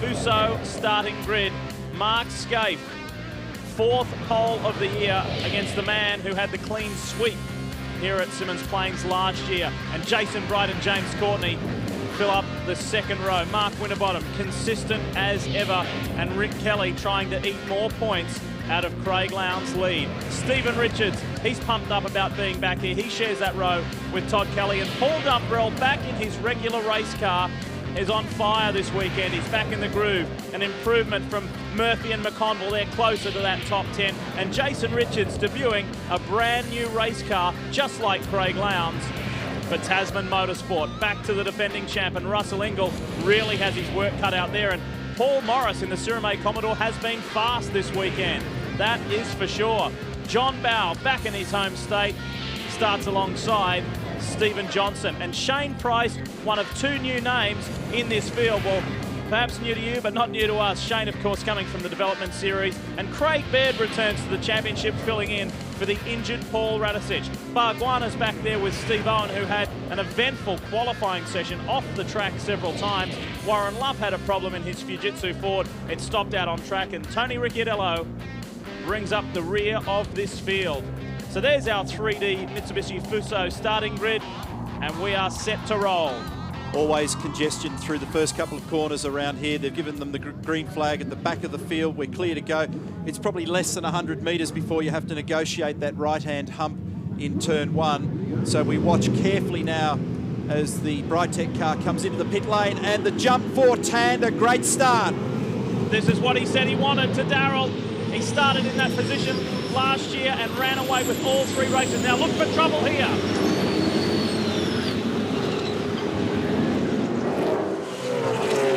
Fuso starting grid. Mark Scaife, 4th pole of the year against the man who had the clean sweep here at Symmons Plains last year. And Jason Bright and James Courtney fill up the second row. Mark Winterbottom, consistent as ever. And Rick Kelly trying to eat more points out of Craig Lowndes' lead. Stephen Richards, he's pumped up about being back here. He shares that row with Todd Kelly. And Paul Dumbrell, back in his regular race car, is on fire this weekend. He's back in the groove. An improvement from Murphy and McConville. They're closer to that top 10. And Jason Richards debuting a brand new race car, just like Craig Lowndes, for Tasman Motorsport. Back to the defending champ, and Russell Ingall really has his work cut out there. And Paul Morris in the Sirame Commodore has been fast this weekend. That is for sure. John Bow, back in his home state, starts alongside Stephen Johnson. And Shane Price, one of 2 new names in this field. Well, perhaps new to you, but not new to us. Shane, of course, coming from the development series. And Craig Baird returns to the championship, filling in for the injured Paul Radicic. Barguana's back there with Steve Owen, who had an eventful qualifying session off the track several times. Warren Love had a problem in his Fujitsu Ford. It stopped out on track, and Tony Ricciardello brings up the rear of this field. So there's our 3D Mitsubishi Fuso starting grid, and we are set to roll. Always congestion through the first couple of corners around here. They've given them the green flag at the back of the field. We're clear to go. It's probably less than 100 metres before you have to negotiate that right-hand hump in turn 1. So we watch carefully now as the Brightech car comes into the pit lane, and the jump for Tander. Great start. This is what he said he wanted to Darrell. He started in that position last year and ran away with all 3 races. Now look for trouble here.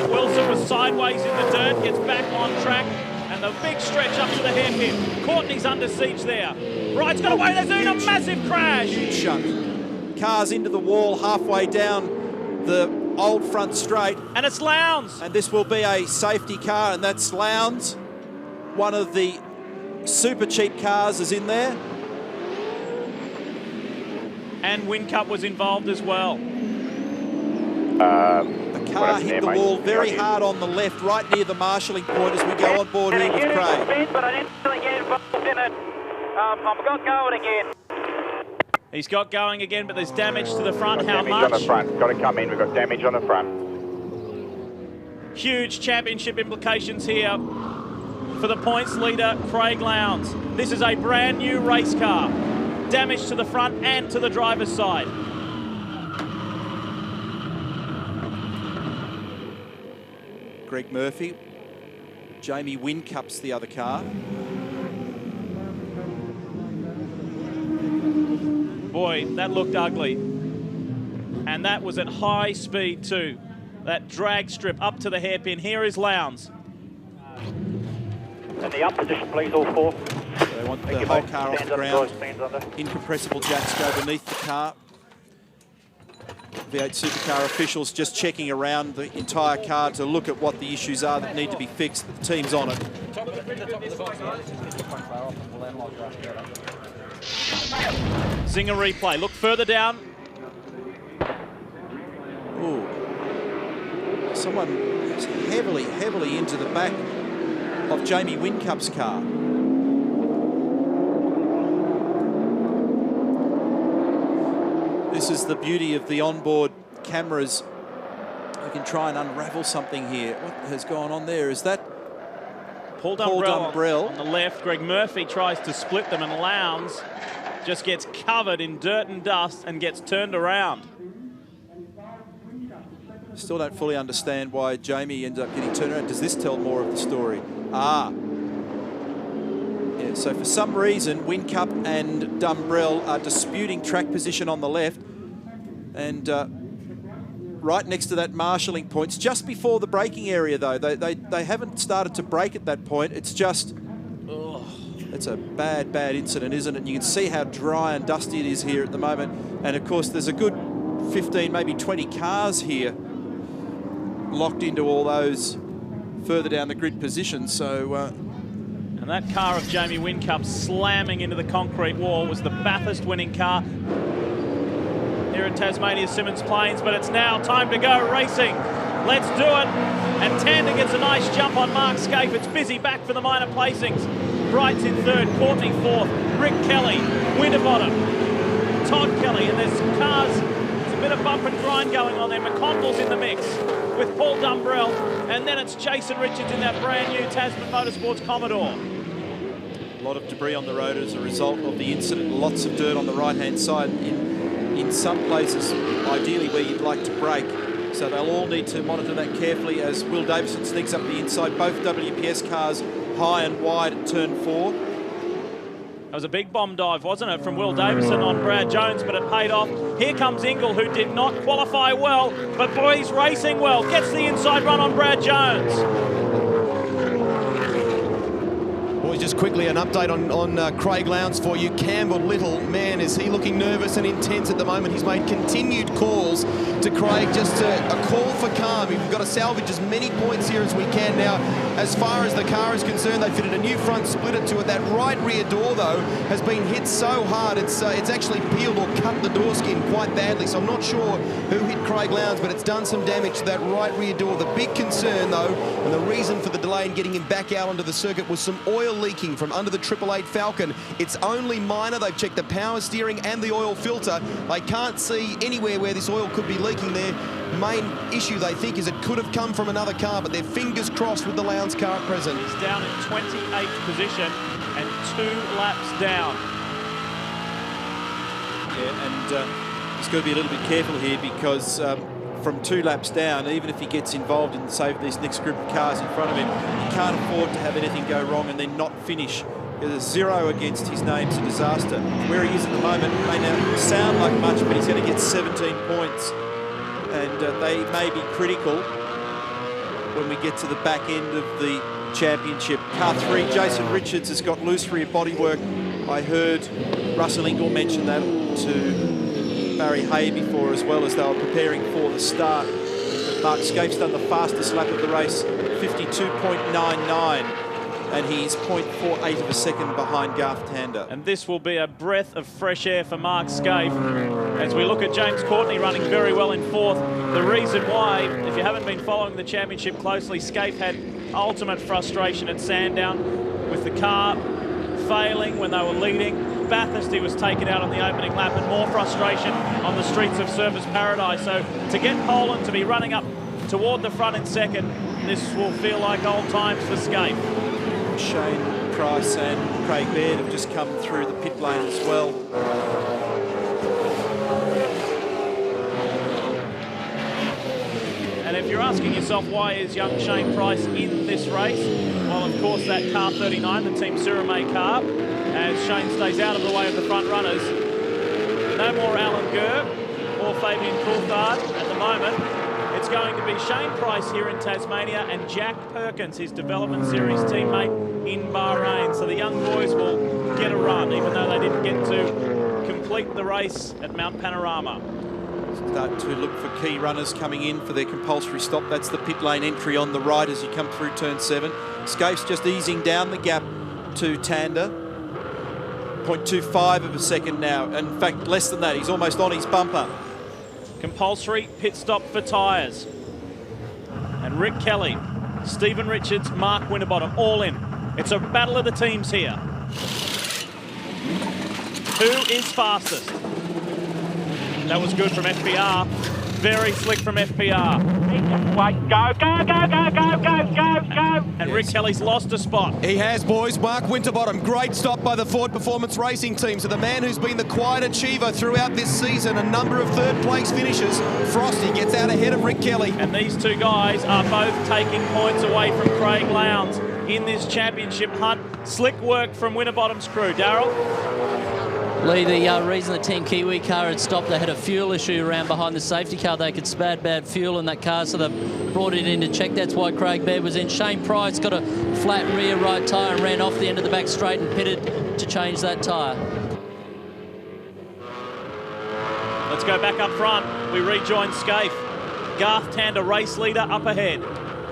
Wilson was sideways in the dirt, gets back on track, and the big stretch up to the hairpin. Courtney's under siege there. Wright's got away, there's been a massive crash. Huge shunt. Cars into the wall halfway down the old front straight. And it's Lowndes. And this will be a safety car, and that's Lowndes. One of the super cheap cars is in there. And Whincup was involved as well. The car hit the wall very hard on the left, right near the marshalling point as we go on board here with Craig. But I didn't really get involved in it. I've got going again. He's got going again, but there's damage to the front. How much? Damage on the front. Got to come in. We've got damage on the front. Huge championship implications here for the points leader, Craig Lowndes. This is a brand new race car. Damage to the front and to the driver's side. Greg Murphy. Jamie Whincup's the other car. Boy, that looked ugly. And that was at high speed too. That drag strip up to the hairpin. Here is Lowndes. And the up position, please, all 4. They want the whole car off the ground. Incompressible jacks go beneath the car. V8 Supercar officials just checking around the entire car to look at what the issues are that need to be fixed. The team's on it. Zinger replay. Look further down. Ooh. Someone is heavily into the back of Jamie Whincup's car. This is the beauty of the onboard cameras. We can try and unravel something here. What has gone on there? Is that Paul Dumbrell on the left? Greg Murphy tries to split them, and Lowndes just gets covered in dirt and dust and gets turned around. Still don't fully understand why Jamie ends up getting turned around. Does this tell more of the story? Ah. Yeah, so for some reason, Whincup and Dumbrell are disputing track position on the left. And right next to that marshalling point, it's just before the braking area though. They haven't started to brake at that point. It's just, it's a bad incident, isn't it? And you can see how dry and dusty it is here at the moment. And of course, there's a good 15, maybe 20 cars here locked into all those further down the grid positions. So, and that car of Jamie Whincup slamming into the concrete wall was the Bathurst winning car here at Tasmania Symmons Plains. But it's now time to go racing Let's do it. And Tander gets a nice jump on Mark Scaife. It's busy back for the minor placings. Bright's in third, Courtney fourth, Rick Kelly, Winterbottom, Todd Kelly, and there's some cars. There's a bit of bump and grind going on there. McConville's in the mix with Paul Dumbrell, and then it's Jason Richards in that brand new Tasman Motorsports Commodore. A lot of debris on the road as a result of the incident. Lots of dirt on the right-hand side in some places, ideally where you'd like to brake. So they'll all need to monitor that carefully as Will Davison sneaks up the inside. Both WPS cars high and wide at turn 4. That was a big bomb dive, wasn't it, from Will Davison on Brad Jones, but it paid off. Here comes Ingle, who did not qualify well, but boy, he's racing well. Gets the inside run on Brad Jones. Boys, just quickly an update on Craig Lowndes for you. Campbell Little, man, is he looking nervous and intense at the moment. He's made continued calls to Craig, just a call for calm. We've got to salvage as many points here as we can now. As far as the car is concerned, they fitted a new front splitter to it. That right rear door, though, has been hit so hard, it's actually peeled or cut the door skin quite badly. So I'm not sure who hit Craig Lowndes, but it's done some damage to that right rear door. The big concern, though, and the reason for the delay in getting him back out onto the circuit was some oil leaking from under the 888 Falcon. It's only minor. They've checked the power steering and the oil filter. They can't see anywhere where this oil could be leaking. Their main issue, they think, is it could have come from another car, but they're fingers crossed with the Lowndes car at present. He's down in 28th position and 2 laps down. Yeah, and he's got to be a little bit careful here because from 2 laps down, even if he gets involved in, say, these next group of cars in front of him, he can't afford to have anything go wrong and then not finish. There's a 0 against his name's a disaster. Where he is at the moment may now sound like much, but he's going to get 17 points. And they may be critical when we get to the back end of the championship. Car 3, Jason Richards has got loose rear bodywork. I heard Russell Ingle mention that to Barry Hay before as well, as they were preparing for the start. But Mark Scaife's done the fastest lap of the race, 52.99. And he's 0.48 of a second behind Garth Tander. And this will be a breath of fresh air for Mark Scaife as we look at James Courtney running very well in 4th. The reason why, if you haven't been following the championship closely, Scaife had ultimate frustration at Sandown with the car failing when they were leading. Bathurst, he was taken out on the opening lap, and more frustration on the streets of Surfers Paradise. So to get Poland to be running up toward the front in second, this will feel like old times for Scaife. Shane Price and Craig Baird have just come through the pit lane as well. And if you're asking yourself why is young Shane Price in this race, well, of course, that car 39, the Team Suramay car, as Shane stays out of the way of the front runners. No more Alan Gurr or Fabian Coulthard at the moment. It's going to be Shane Price here in Tasmania and Jack Perkins, his Development Series teammate in Bahrain. So the young boys will get a run, even though they didn't get to complete the race at Mount Panorama. Start to look for key runners coming in for their compulsory stop. That's the pit lane entry on the right as you come through turn 7. Scaife's just easing down the gap to Tander. 0.25 of a second now. In fact, less than that. He's almost on his bumper. Compulsory pit stop for tyres. And Rick Kelly, Stephen Richards, Mark Winterbottom, all in. It's a battle of the teams here. Who is fastest? That was good from FPR. Very slick from FPR. Wait, go, go, go, go, go, go, go, go. And Rick Kelly's lost a spot. He has, boys. Mark Winterbottom, great stop by the Ford Performance Racing team. So the man who's been the quiet achiever throughout this season, a number of third-place finishes, Frosty gets out ahead of Rick Kelly. And these two guys are both taking points away from Craig Lowndes in this championship hunt. Slick work from Winterbottom's crew. Darryl? Lee, the reason the Team Kiwi car had stopped, they had a fuel issue around behind the safety car. They could spad bad fuel in that car, so they brought it in to check. That's why Craig Baird was in. Shane Price got a flat rear right tyre and ran off the end of the back straight and pitted to change that tyre. Let's go back up front. We rejoin Scaife. Garth Tander, race leader, up ahead.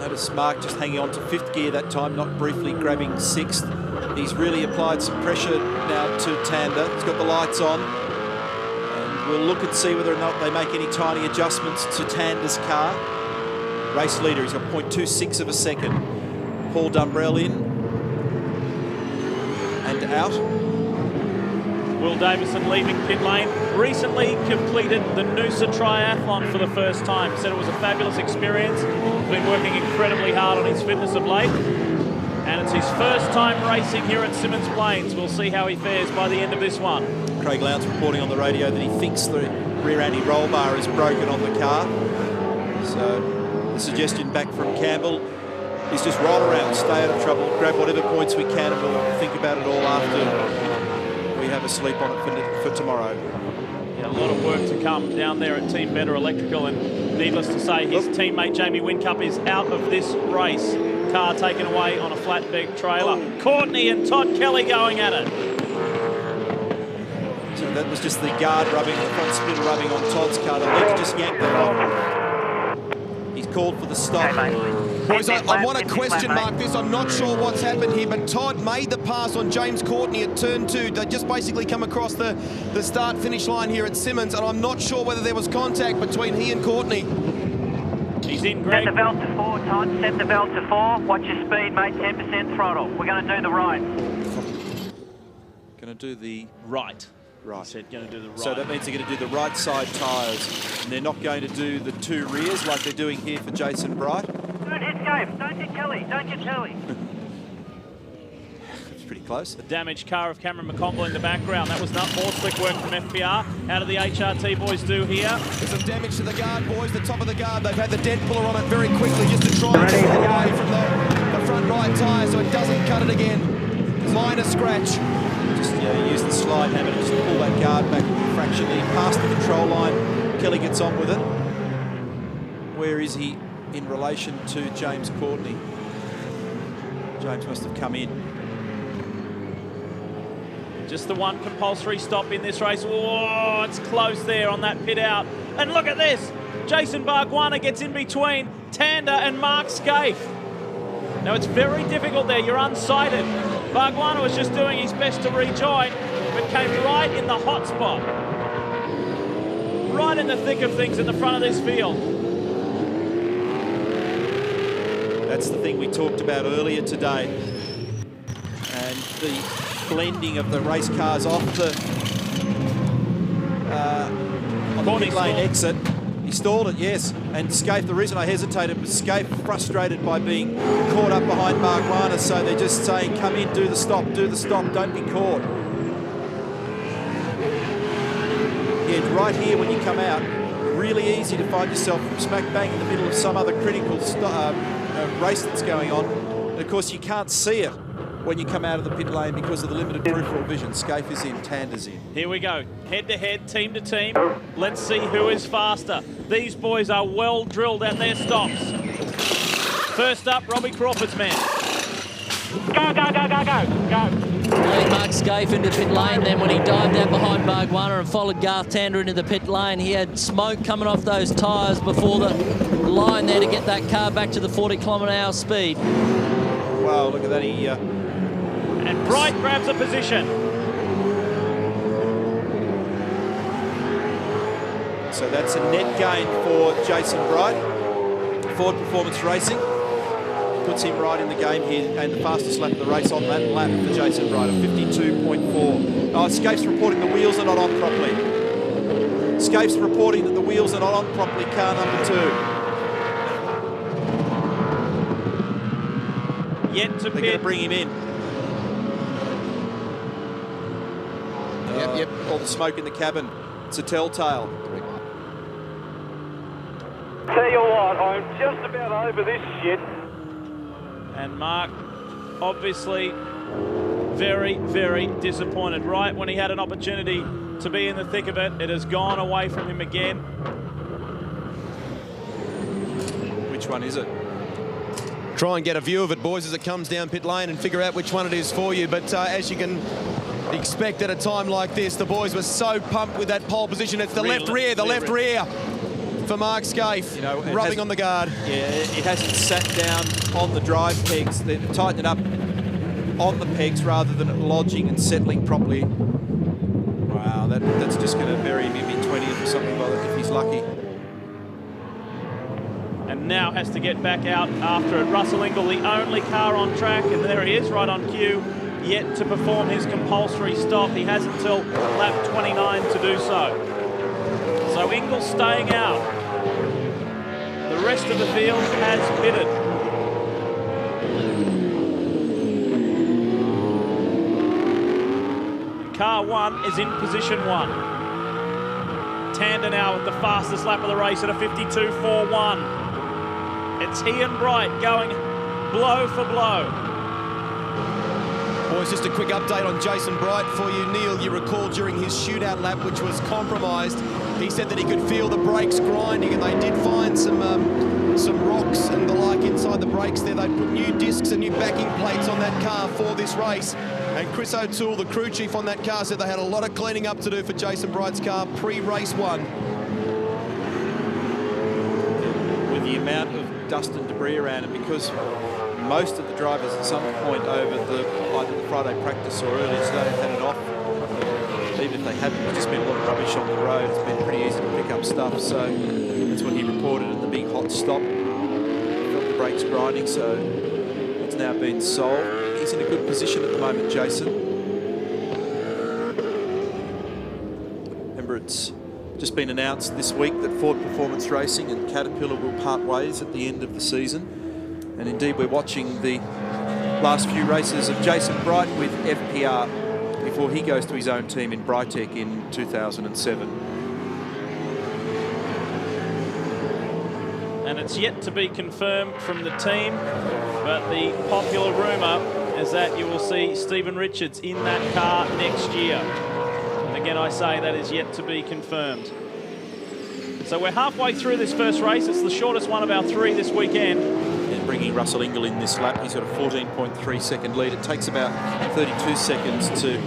Notice Mark just hanging on to 5th gear that time, not briefly grabbing 6th. He's really applied some pressure now to Tander. He's got the lights on. And we'll look and see whether or not they make any tiny adjustments to Tander's car. Race leader, he's got 0.26 of a second. Paul Dumbrell in and out. Will Davison leaving pit lane. Recently completed the Noosa Triathlon for the first time. Said it was a fabulous experience. Been working incredibly hard on his fitness of late. And it's his first time racing here at Symmons Plains. We'll see how he fares by the end of this one. Craig Lowndes reporting on the radio that he thinks the rear anti-roll bar is broken on the car. So the suggestion back from Campbell is just roll around, stay out of trouble, grab whatever points we can, and we'll think about it all after we have a sleep on it for tomorrow. Yeah, a lot of work to come down there at Team Better Electrical, and needless to say, his teammate Jamie Whincup is out of this race. Car taken away on a flatbed trailer. Courtney and Todd Kelly going at it. So that was just the guard rubbing, the front splitter rubbing on Todd's car. The leg just yanked them off. He's called for the stop. Boys, I want to question mark this. I'm not sure what's happened here, but Todd made the pass on James Courtney at turn 2. They just basically come across the start-finish line here at Symmons, and I'm not sure whether there was contact between he and Courtney. He's in, Greg. Set the belt to 4, Todd. Set the belt to 4. Watch your speed, mate. 10% throttle. We're going to do the right. Going to do the right. Right. He said going to do the right. So that means they're going to do the right side tyres, and they're not going to do the 2 rears like they're doing here for Jason Bright. Don't hit Gabe. Don't hit Kelly. Don't get Kelly. It's pretty close. The damaged car of Cameron McConville in the background. That was not more slick work from FPR. How do the HRT boys do here? There's some damage to the guard, boys. The top of the guard, they've had the dent puller on it very quickly just to try and pull it away from the front right tyre so it doesn't cut it again. Minor scratch. Just use the slide hammer to just pull that guard back fractionally past the control line. Kelly gets on with it. Where is he in relation to James Courtney? James must have come in. Just the one compulsory stop in this race. Oh, it's close there on that pit out. And look at this. Jason Bargwanna gets in between Tander and Mark Scaife. Now, it's very difficult there. You're unsighted. Bargwanna was just doing his best to rejoin, but came right in the hot spot. Right in the thick of things at the front of this field. That's the thing we talked about earlier today. And the blending of the race cars off the on the pit lane exit. He stalled it, yes. And Scaife, the reason I hesitated was Scaife frustrated by being caught up behind Bargwanna, so they're just saying, come in, do the stop, don't be caught. Yeah, right here when you come out, really easy to find yourself smack bang in the middle of some other critical race that's going on. And of course, you can't see it when you come out of the pit lane because of the limited peripheral vision. Scaife is in, Tander's in. Here we go, head to head, team to team. Let's see who is faster. These boys are well drilled at their stops. First up, Robbie Crawford's man. Go, go, go, go, go, go. Lead Mark Scaife into pit lane. Then when he dived out behind Bargwanna and followed Garth Tander into the pit lane, he had smoke coming off those tyres before the line there to get that car back to the 40km/h speed. Wow, look at that. He and Bright grabs a position. So that's a net gain for Jason Bright. Ford Performance Racing puts him right in the game here, and the fastest lap of the race on that lap for Jason Bright of 52.4. Oh, Scaife's reporting the wheels are not on properly. Scaife's reporting that the wheels are not on properly, car number 2. Yet to They're pit. going to bring him in. Yep. All the smoke in the cabin. It's a telltale. Tell you what, I'm just about over this shit. And Mark, obviously, very, very disappointed. Right when he had an opportunity to be in the thick of it, it has gone away from him again. Which one is it? Try and get a view of it, boys, as it comes down pit lane and figure out which one it is for you. But as you can expect at a time like this, the boys were so pumped with that pole position. It's the left rear for Mark Scaife, you know, rubbing on the guard. Yeah, it hasn't sat down on the drive pegs. They've tightened it up on the pegs rather than it lodging and settling properly. Wow, that's just going to bury him in mid-20th or something like that if he's lucky. And now has to get back out after it. Russell Ingall, the only car on track, and there he is, right on cue, yet to perform his compulsory stop. He has until lap 29 to do so. So Ingall staying out. The rest of the field has pitted. Car 1 is in position 1. Tander now with the fastest lap of the race at a 52.41. It's he and Bright going blow for blow. Boys, just a quick update on Jason Bright for you. Neil, you recall during his shootout lap, which was compromised, he said that he could feel the brakes grinding, and they did find some rocks and the like inside the brakes there. They put new discs and new backing plates on that car for this race. And Chris O'Toole, the crew chief on that car, said they had a lot of cleaning up to do for Jason Bright's car pre-race 1. With the amount of dust and debris around it, because most of the drivers at some point over either the Friday practice or early today have had it off. Even if they haven't, there's just been a lot of rubbish on the road. It's been pretty easy to pick up stuff, so that's what he reported at the big hot stop. Felt the brakes grinding, so it's now been solved. He's in a good position at the moment, Jason. Remember, it's just been announced this week that Ford Performance Racing and Caterpillar will part ways at the end of the season. And indeed, we're watching the last few races of Jason Bright with FPR before he goes to his own team in Brightech in 2007. And it's yet to be confirmed from the team, but the popular rumour is that you will see Stephen Richards in that car next year. And again, I say that is yet to be confirmed. So we're halfway through this first race. It's the shortest one of our 3 this weekend. And bringing Russell Ingall in this lap, he's got a 14.3 second lead. It takes about 32 seconds to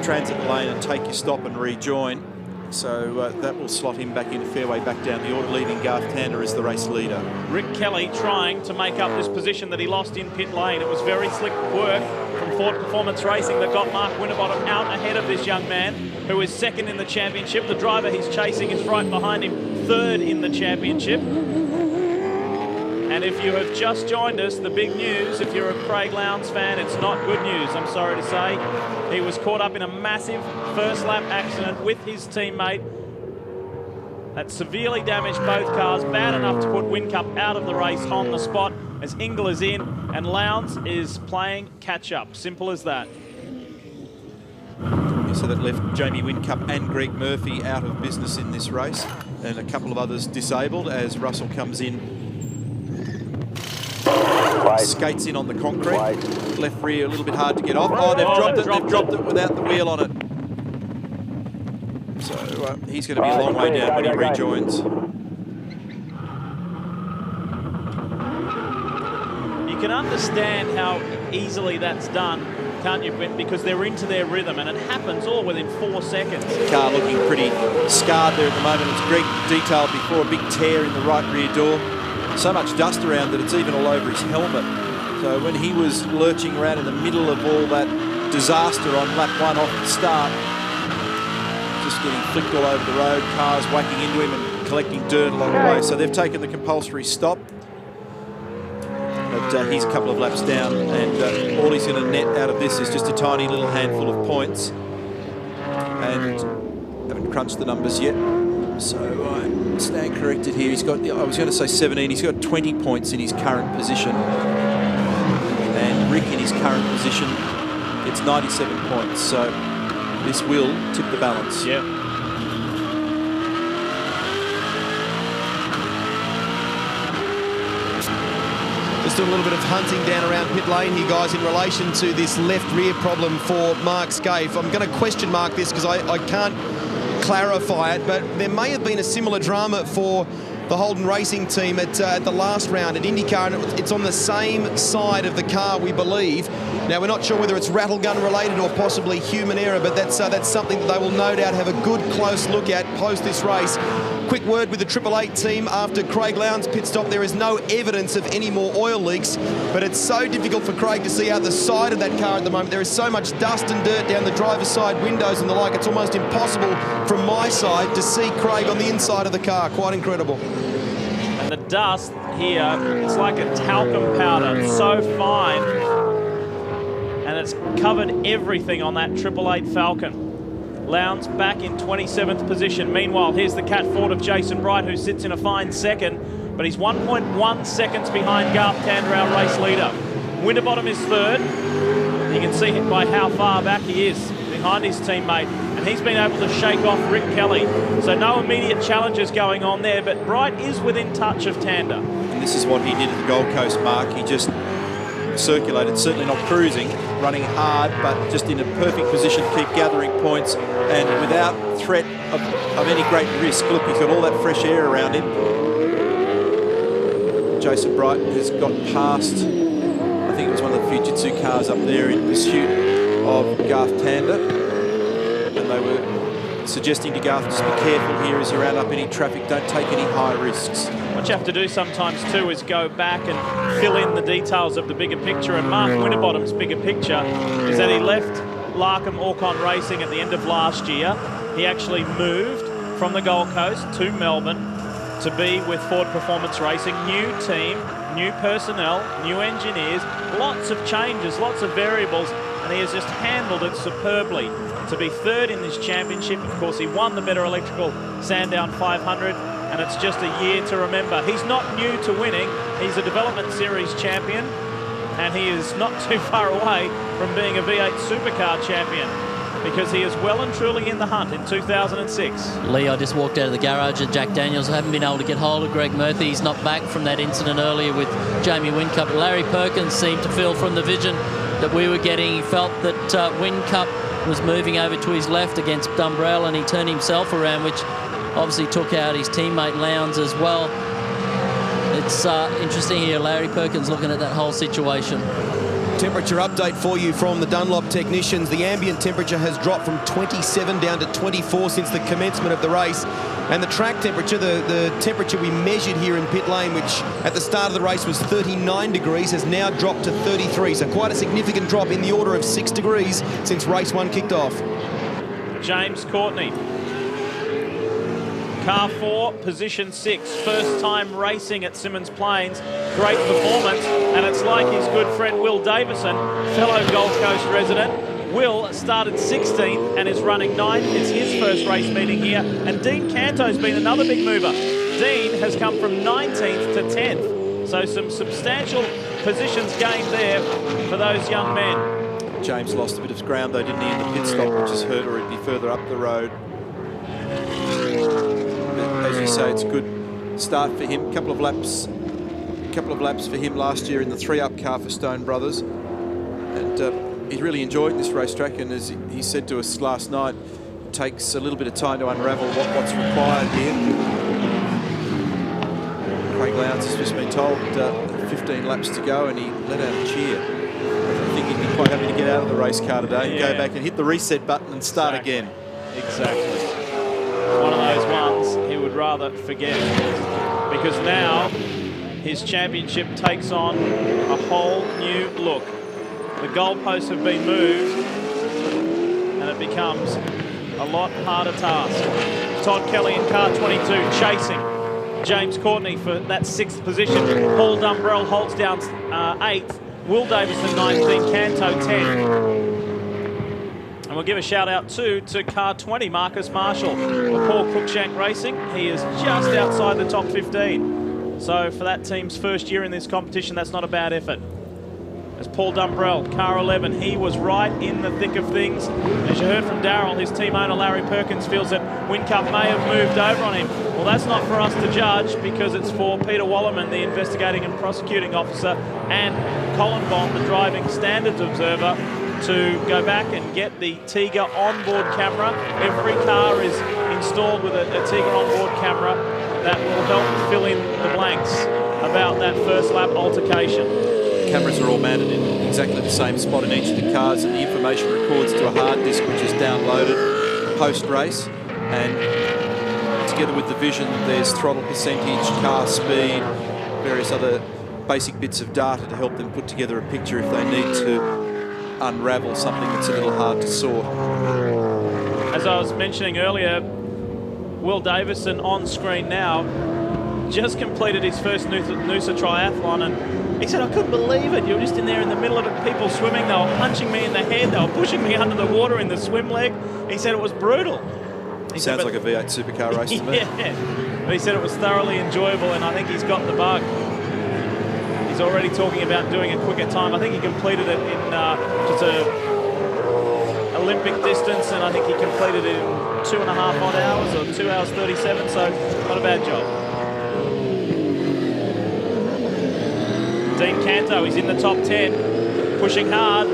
transit the lane and take your stop and rejoin. So that will slot him back into fairway, back down the order, leaving Garth Tander as the race leader. Rick Kelly trying to make up this position that he lost in pit lane. It was very slick work from Ford Performance Racing that got Mark Winterbottom out ahead of this young man, who is 2nd in the championship. The driver he's chasing is right behind him, 3rd in the championship. And if you have just joined us, the big news, if you're a Craig Lowndes fan, it's not good news, I'm sorry to say. He was caught up in a massive first lap accident with his teammate that severely damaged both cars, bad enough to put Whincup out of the race on the spot as Ingall is in and Lowndes is playing catch-up. Simple as that. So that left Jamie Whincup and Greg Murphy out of business in this race, and a couple of others disabled as Russell comes in. Skates in on the concrete. Left rear a little bit hard to get off. Oh, they've dropped it without the wheel on it. So he's going to be a long way down when he rejoins. You can understand how easily that's done, can't you, because they're into their rhythm, and it happens all within 4 seconds. The car looking pretty scarred there at the moment. It's Greg detailed before, a big tear in the right rear door. So much dust around that it's even all over his helmet. So when he was lurching around in the middle of all that disaster on lap 1 off the start, just getting flicked all over the road, cars whacking into him and collecting dirt along the way. So they've taken the compulsory stop. But he's a couple of laps down, and all he's going to net out of this is just a tiny little handful of points. And haven't crunched the numbers yet. So I stand corrected here. He's got, I was going to say 17, he's got 20 points in his current position. And Rick in his current position gets 97 points. So this will tip the balance. Yeah. Just doing a little bit of hunting down around pit lane here, guys, in relation to this left rear problem for Mark Scaife. I'm going to question mark this because I can't clarify it, but there may have been a similar drama for the Holden Racing team at the last round at IndyCar, and it's on the same side of the car, we believe. Now, we're not sure whether it's rattle gun related or possibly human error, but that's something that they will no doubt have a good close look at post this race. Quick word with the 888 team after Craig Lowndes' pit stop. There is no evidence of any more oil leaks, but it's so difficult for Craig to see out the side of that car at the moment. There is so much dust and dirt down the driver's side windows and the like. It's almost impossible from my side to see Craig on the inside of the car. Quite incredible. And the dust here, it's like a talcum powder. It's so fine. And it's covered everything on that 888 Falcon. Lowndes back in 27th position. Meanwhile, here's the Cat Ford of Jason Bright, who sits in a fine second, but he's 1.1 seconds behind Garth Tander, our race leader. Winterbottom is third. You can see by how far back he is behind his teammate, and he's been able to shake off Rick Kelly. So no immediate challenges going on there, but Bright is within touch of Tander. And this is what he did at the Gold Coast, Mark. He just circulated, certainly not cruising, running hard, but just in a perfect position to keep gathering points and without threat of any great risk. Look, he's got all that fresh air around him. Jason Bright has got past, I think it was one of the Fujitsu cars up there in pursuit of Garth Tander, and they were suggesting to Garth, just be careful here as you round up any traffic, don't take any high risks. What you have to do sometimes too is go back and fill in the details of the bigger picture, and Mark Winterbottom's bigger picture is that he left Larkham Orcon Racing at the end of last year. He actually moved from the Gold Coast to Melbourne to be with Ford Performance Racing. New team, new personnel, new engineers, lots of changes, lots of variables, and he has just handled it superbly. To be third in this championship, of course, he won the Better Electrical Sandown 500, and it's just a year to remember. He's not new to winning. He's a Development Series champion, and he is not too far away from being a V8 Supercar champion, because he is well and truly in the hunt in 2006. Lee, I just walked out of the garage at Jack Daniels. I haven't been able to get hold of Greg Murphy. He's not back from that incident earlier with Jamie Whincup. Larry Perkins seemed to feel from the vision that we were getting, he felt that Whincup was moving over to his left against Dumbrell, and he turned himself around, which obviously took out his teammate Lowndes as well. It's interesting here, Larry Perkins looking at that whole situation. Temperature update for you from the Dunlop technicians. The ambient temperature has dropped from 27 down to 24 since the commencement of the race. And the track temperature, the temperature we measured here in pit lane, which at the start of the race was 39 degrees, has now dropped to 33. So quite a significant drop, in the order of 6 degrees since race 1 kicked off. James Courtney. Car 4, position 6, first time racing at Symmons Plains. Great performance, and it's like his good friend Will Davison, fellow Gold Coast resident. Will started 16th and is running 9th. It's his first race meeting here. And Dean Canto's been another big mover. Dean has come from 19th to 10th. So some substantial positions gained there for those young men. James lost a bit of ground though, didn't he, in the pit stop, which has hurt, or he'd be further up the road. As you say, it's a good start for him. Couple of laps for him last year in the 3-up car for Stone Brothers, and he's really enjoyed this racetrack. And as he said to us last night, it takes a little bit of time to unravel what's required here. Craig Lowndes has just been told 15 laps to go, and he let out a cheer. I think he'd be quite happy to get out of the race car today and go back and hit the reset button and start again. Exactly. One of those ones he would rather forget, because now his championship takes on a whole new look. The goalposts have been moved, and it becomes a lot harder task. Todd Kelly in car 22 chasing James Courtney for that 6th position. Paul Dumbrell holds down 8th. Will Davison 19, Canto 10. And we'll give a shout out too to car 20, Marcus Marshall for Paul Cruikshank Racing. He is just outside the top 15. So for that team's first year in this competition, that's not a bad effort. As Paul Dumbrell, car 11, he was right in the thick of things. As you heard from Darryl, his team owner Larry Perkins feels that Whincup may have moved over on him. Well, that's not for us to judge, because it's for Peter Wallerman, the investigating and prosecuting officer, and Colin Bond, the driving standards observer, to go back and get the Tiga onboard camera. Every car is installed with a Tiga onboard camera that will help fill in the blanks about that first lap altercation. Cameras are all mounted in exactly the same spot in each of the cars, and the information records to a hard disk which is downloaded post-race, and together with the vision there's throttle percentage, car speed, various other basic bits of data to help them put together a picture if they need to unravel something that's a little hard to sort. As I was mentioning earlier, Will Davison on screen now. just completed his first Noosa triathlon, and he said, I couldn't believe it. You were just in there in the middle of it, people swimming, they were punching me in the head, they were pushing me under the water in the swim leg. He said it was brutal. Sounds like a V8 supercar race to me. Yeah, but he said it was thoroughly enjoyable, and I think he's got the bug. He's already talking about doing a quicker time. I think he completed it in just a Olympic distance, and I think he completed it in 2.5 odd hours, or 2 hours 37, so not a bad job. Dean Canto, he's in the top 10, pushing hard.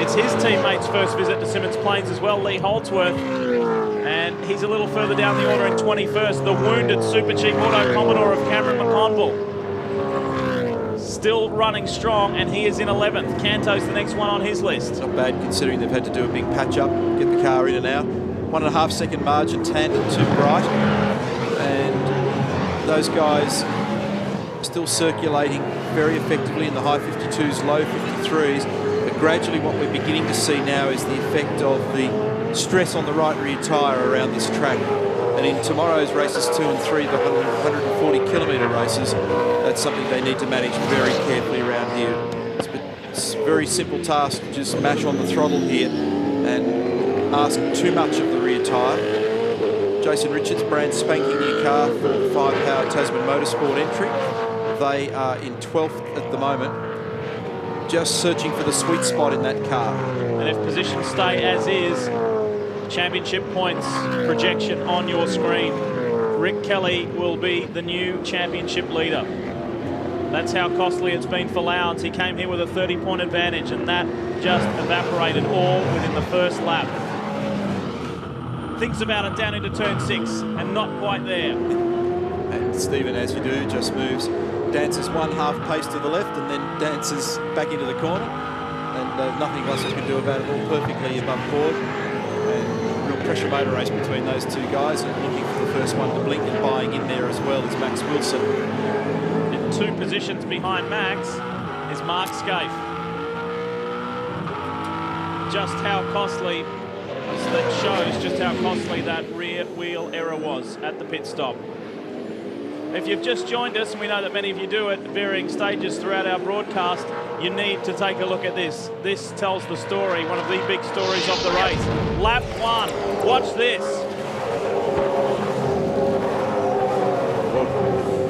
It's his teammate's first visit to Symmons Plains as well, Lee Holdsworth, and he's a little further down the order in 21st, the wounded Super Chief Auto Commodore of Cameron McConville. Still running strong, and he is in 11th. Canto's the next one on his list. Not bad considering they've had to do a big patch-up, get the car in and out. 1.5 second margin tandem to Bright, and those guys still circulating very effectively in the high 52s, low 53s. But gradually what we're beginning to see now is the effect of the stress on the right rear tyre around this track. And in tomorrow's races 2 and 3, the 140 kilometre races, that's something they need to manage very carefully around here. It's a very simple task to just mash on the throttle here and ask too much of the rear tyre. Jason Richards, brand spanking new car for the 5-power Tasman Motorsport entry. They are in 12th at the moment, just searching for the sweet spot in that car. And if positions stay as is, championship points projection on your screen, Rick Kelly will be the new championship leader. That's how costly it's been for Lowndes. He came here with a 30-point advantage, and that just evaporated all within the first lap. Thinks about it down into turn 6, and not quite there. And Stephen, as you do, just moves, dances 1/2 pace to the left, and then dances back into the corner. And nothing Russell can do about it, all perfectly above board. And real pressure motor race between those two guys, and looking for the first one to blink, and buying in there as well is Max Wilson. And 2 positions behind Max is Mark Scaife. Just how costly, that shows just how costly that rear wheel error was at the pit stop. If you've just joined us, and we know that many of you do at varying stages throughout our broadcast, you need to take a look at this. This tells the story, one of the big stories of the race. Lap 1, watch this.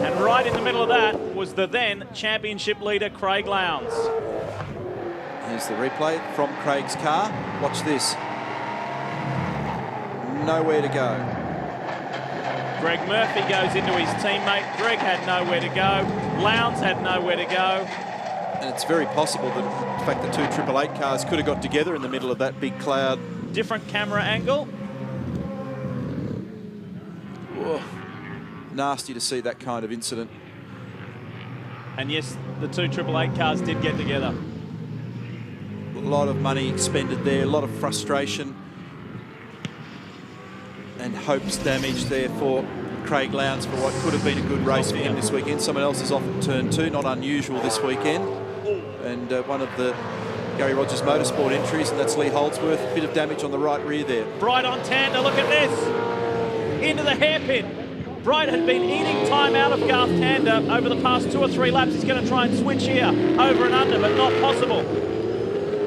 And right in the middle of that was the then championship leader, Craig Lowndes. Here's the replay from Craig's car. Watch this. Nowhere to go. Greg Murphy goes into his teammate. Greg had nowhere to go. Lowndes had nowhere to go. And it's very possible that, in fact, the 2 888 cars could have got together in the middle of that big cloud. Different camera angle. Whoa. Nasty to see that kind of incident. And yes, the 2 888 cars did get together. A lot of money expended there, a lot of frustration and hopes damaged there for Craig Lowndes for what could have been a good race for him this weekend. Someone else is off at turn 2, not unusual this weekend. And one of the Gary Rogers Motorsport entries, and that's Lee Holdsworth. A bit of damage on the right rear there. Bright on Tander, look at this. Into the hairpin. Bright had been eating time out of Garth Tander over the past 2 or 3 laps. He's going to try and switch here, over and under, but not possible.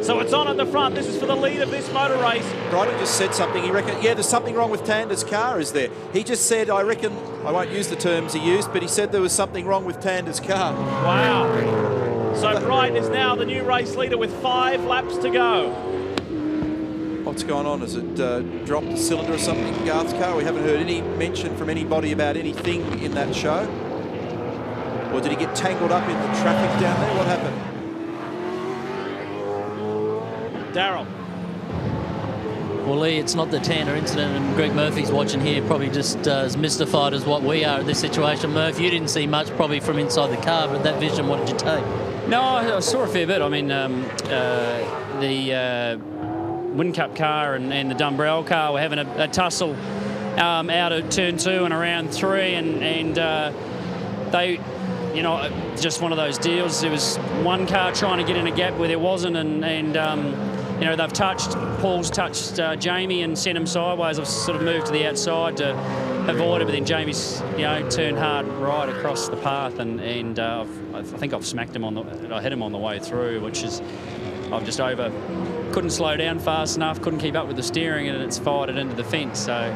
So it's on at the front. This is for the lead of this motor race. Brighton just said something. He reckoned, yeah, there's something wrong with Tander's car, is there? He just said, I reckon, I won't use the terms he used, but he said there was something wrong with Tander's car. Wow. So Bright is now the new race leader with 5 laps to go. What's going on? Has it dropped a cylinder or something in Garth's car? We haven't heard any mention from anybody about anything in that show. Or did he get tangled up in the traffic down there? What happened? Darryl. Well, Lee, it's not the Tander incident, and Greg Murphy's watching here, probably just as mystified as what we are at this situation. Murph, you didn't see much probably from inside the car, but that vision, what did you take? No, I saw a fair bit. I mean, the Whincup car and the Dumbrell car were having a tussle out of turn 2 and around 3, and they, you know, just one of those deals. There was one car trying to get in a gap where there wasn't, and you know, Paul's touched Jamie and sent him sideways. I've sort of moved to the outside to avoid it, but then Jamie's, you know, turned hard right across the path, and I think I've smacked him I hit him on the way through, which is, I've just couldn't slow down fast enough, couldn't keep up with the steering, and it's fired it into the fence. So,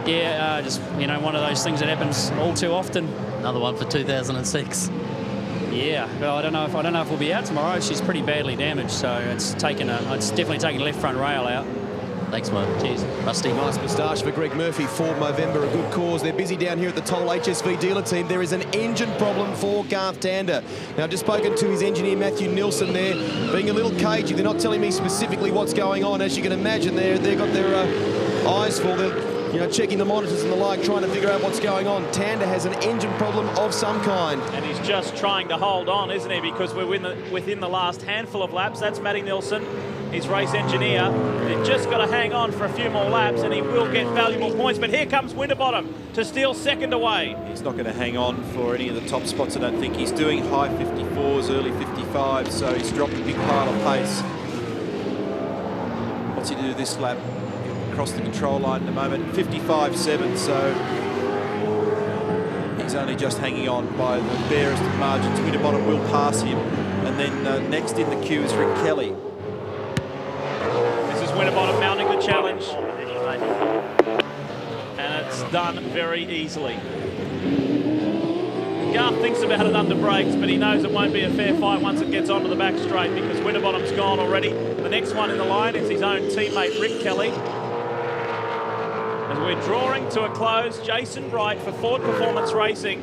yeah, just, you know, one of those things that happens all too often. Another one for 2006. Yeah, well, I don't know if we'll be out tomorrow. She's pretty badly damaged, so it's definitely taken left front rail out. Thanks, mate. Cheers. Rusty. Nice moustache for Greg Murphy. 4 Movember, a good cause. They're busy down here at the Toll HSV dealer team. There is an engine problem for Garth Tander. Now, I've just spoken to his engineer, Matthew Nilsson, there, being a little cagey. They're not telling me specifically what's going on. As you can imagine, they've got their eyes full. They're, you know, checking the monitors and the like, trying to figure out what's going on. Tander has an engine problem of some kind. And he's just trying to hold on, isn't he? Because we're within the last handful of laps. That's Matty Nilsson, his race engineer. They've just got to hang on for a few more laps and he will get valuable points. But here comes Winterbottom to steal second away. He's not going to hang on for any of the top spots, I don't think. He's doing high 54s, early 55s, so he's dropped a big pile of pace. What's he do this lap? Across the control line in a moment, 55.7, so he's only just hanging on by the barest of margins. Winterbottom will pass him, and then next in the queue is Rick Kelly. This is Winterbottom mounting the challenge, and it's done very easily. Garth thinks about it under brakes, but he knows it won't be a fair fight once it gets onto the back straight because Winterbottom's gone already. The next one in the line is his own teammate, Rick Kelly. As we're drawing to a close, Jason Bright for Ford Performance Racing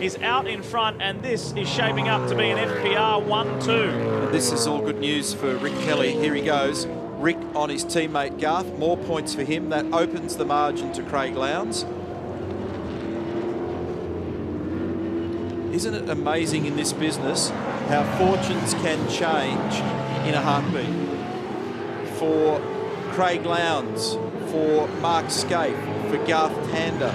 is out in front, and this is shaping up to be an FPR 1-2. And this is all good news for Rick Kelly. Here he goes. Rick on his teammate Garth. More points for him. That opens the margin to Craig Lowndes. Isn't it amazing in this business how fortunes can change in a heartbeat? For Craig Lowndes, for Mark Skaife, for Garth Tander.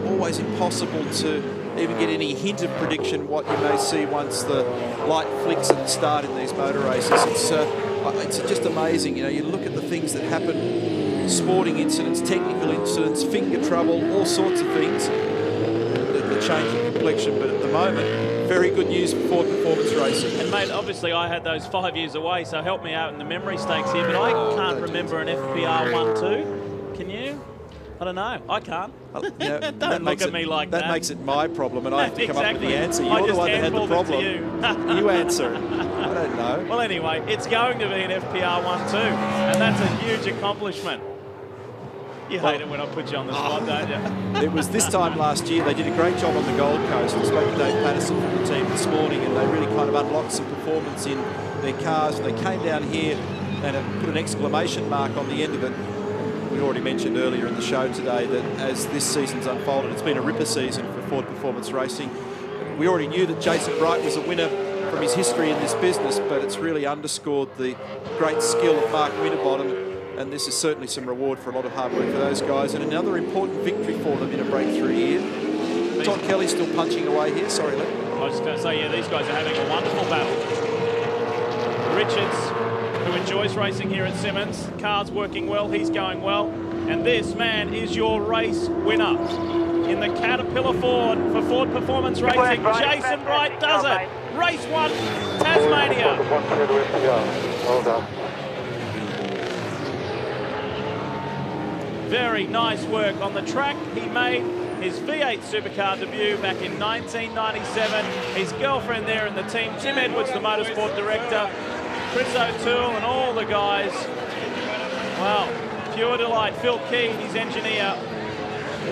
Always impossible to even get any hint of prediction what you may see once the light flicks at the start in these motor races. It's just amazing. You know, you look at the things that happen, sporting incidents, technical incidents, finger trouble, all sorts of things that change the complexion. But at the moment, very good news for Ford Performance Racing. And mate, obviously I had those 5 years away, so help me out in the memory stakes here, but I can't remember an FPR 1-2. Can you? I don't know. I can't. You know, Don't look at me like that. That makes it my problem, and I have to come up with the Exactly. answer. You're the one that had the problem. You. You answer it. I don't know. Well, anyway, it's going to be an FPR 1-2, and that's a huge accomplishment. You hate it when I put you on the spot, don't you? It was this time last year. They did a great job on the Gold Coast. I spoke to Dave Patterson from the team this morning, and they really kind of unlocked some performance in their cars. They came down here and put an exclamation mark on the end of it. We already mentioned earlier in the show today that as this season's unfolded, it's been a ripper season for Ford Performance Racing. We already knew that Jason Bright was a winner from his history in this business, but it's really underscored the great skill of Mark Winterbottom. And this is certainly some reward for a lot of hard work for those guys. And another important victory for them in a breakthrough year. Todd Kelly still punching away here. Sorry, Lee. I was just going to say, yeah, these guys are having a wonderful battle. Richards, who enjoys racing here at Simmons. Car's working well, he's going well. And this man is your race winner. In the Caterpillar Ford for Ford Performance Racing, Jason Bright does it. Race 1, Tasmania. Well done. Very nice work on the track. He made his V8 supercar debut back in 1997. His girlfriend there in the team, Tim Edwards, the motorsport director, Chris O'Toole and all the guys. Wow, pure delight. Phil Key, his engineer.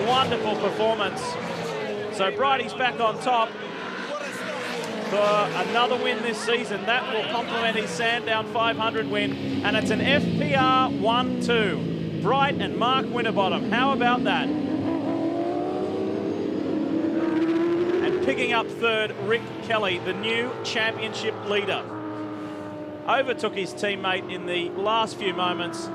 Wonderful performance. So Brighty's back on top for another win this season. That will complement his Sandown 500 win. And it's an FPR 1-2. Bright and Mark Winterbottom. How about that? And picking up third, Rick Kelly, the new championship leader. Overtook his teammate in the last few moments.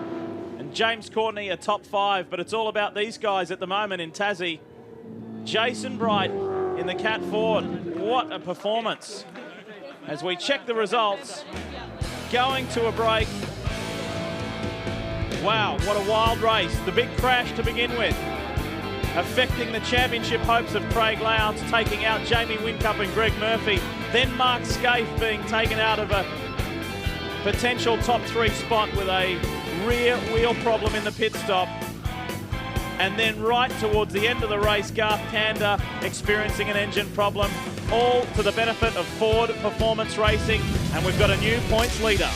And James Courtney, a top 5, but it's all about these guys at the moment in Tassie. Jason Bright in the Cat Ford. What a performance. As we check the results, going to a break, Wow, what a wild race. The big crash to begin with, affecting the championship hopes of Craig Lowndes, taking out Jamie Whincup and Greg Murphy. Then Mark Scaife being taken out of a potential top 3 spot with a rear wheel problem in the pit stop. And then right towards the end of the race, Garth Tander experiencing an engine problem, all to the benefit of Ford Performance Racing. And we've got a new points leader.